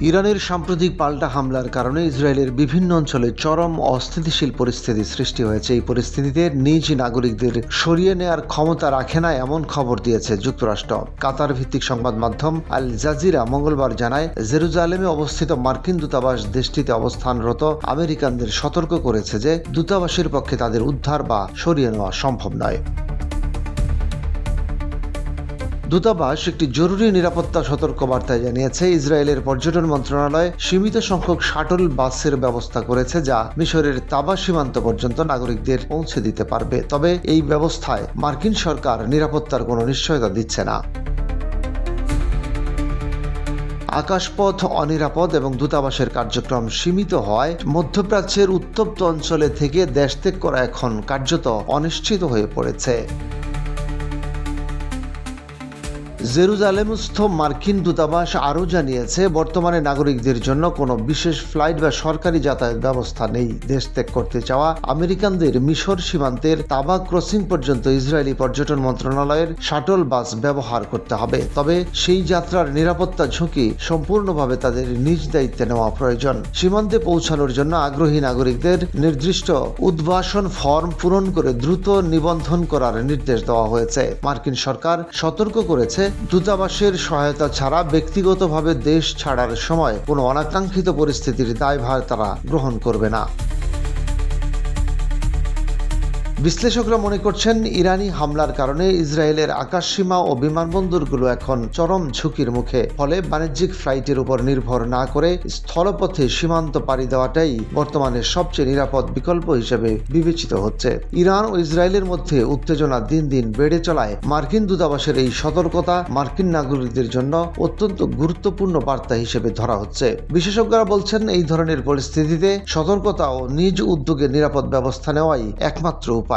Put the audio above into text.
ইরানের সাম্প্রতিক পাল্টা হামলার কারণে ইসরায়েলের বিভিন্ন অঞ্চলে চরম অস্থিতিশীল পরিস্থিতি সৃষ্টি হয়েছে। এই পরিস্থিতিতে নিজ নাগরিকদের সরিয়ে নেওয়ার ক্ষমতা রাখে না এমন খবর দিয়েছে যুক্তরাষ্ট্র। কাতার ভিত্তিক সংবাদ মাধ্যম আল জাজিরা মঙ্গলবার জানায়, জেরুজালেমে অবস্থিত মার্কিন দূতাবাস দেশটিতে অবস্থানরত আমেরিকানদের সতর্ক করেছে যে দূতাবাসের পক্ষে তাদের উদ্ধার বা সরিয়ে নেওয়া সম্ভব নয়। দূতাবাস একটি জরুরি নিরাপত্তা সতর্কবার্তায় জানিয়েছে, ইসরায়েলের পর্যটন মন্ত্রণালয় সীমিত সংখ্যক শাটল বাসের ব্যবস্থা করেছে যা মিশরের তাবা সীমান্ত পর্যন্ত নাগরিকদের পৌঁছে দিতে পারবে। তবে এই ব্যবস্থায় মার্কিন সরকার নিরাপত্তার কোনো নিশ্চয়তা দিচ্ছে না। আকাশপথ অনিরাপদ এবং দূতাবাসের কার্যক্রম সীমিত হওয়ায় মধ্যপ্রাচ্যের উত্তপ্ত অঞ্চলে থেকে দেশ ত্যাগ করা এখন কার্যত অনিশ্চিত হয়ে পড়েছে। জেরুজালেমস্থ মার্কিন দূতাবাস আরও জানিয়েছে, বর্তমানে নাগরিকদের জন্য কোনো বিশেষ ফ্লাইট বা সরকারি যাতায়াত ব্যবস্থা নেই। দেশ ত্যাগ করতে চাওয়া আমেরিকানদের মিশর সীমান্তের তাবা ক্রসিং পর্যন্ত ইসরায়েলি পর্যটন মন্ত্রণালয়ের শাটল বাস ব্যবহার করতে হবে। তবে সেই যাত্রার নিরাপত্তা ঝুঁকি সম্পূর্ণভাবে তাদের নিজ দায়িত্বে নেওয়া প্রয়োজন। সীমান্তে পৌঁছানোর জন্য আগ্রহী নাগরিকদের নির্দিষ্ট উদ্ভাসন ফর্ম পূরণ করে দ্রুত নিবন্ধন করার নির্দেশ দেওয়া হয়েছে। মার্কিন সরকার সতর্ক করেছে, দূতাবাসের সহায়তা ছাড়া ব্যক্তিগতভাবে দেশ ছাড়ার সময় কোনো অনাকাঙ্ক্ষিত পরিস্থিতির দায়ভার তারা গ্রহণ করবে না। বিশ্লেষকরা মনে করছেন, ইরানি হামলার কারণে ইসরায়েলের আকাশসীমা ও বিমানবন্দরগুলো এখন চরম ঝুঁকির মুখে। ফলে বাণিজ্যিক ফ্লাইটের উপর নির্ভর না করে স্থলপথে সীমান্ত পাড়ি দেওয়াটাই বর্তমানে সবচেয়ে নিরাপদ বিকল্প হিসেবে বিবেচিত হচ্ছে। ইরান ও ইসরায়েলের মধ্যে উত্তেজনা দিন দিন বেড়ে চলায় মার্কিন দূতাবাসের এই সতর্কতা মার্কিন নাগরিকদের জন্য অত্যন্ত গুরুত্বপূর্ণ বার্তা হিসেবে ধরা হচ্ছে। বিশেষজ্ঞরা বলছেন, এই ধরনের পরিস্থিতিতে সতর্কতা ও নিজ উদ্যোগে নিরাপদ ব্যবস্থা নেওয়াই একমাত্র উপায়।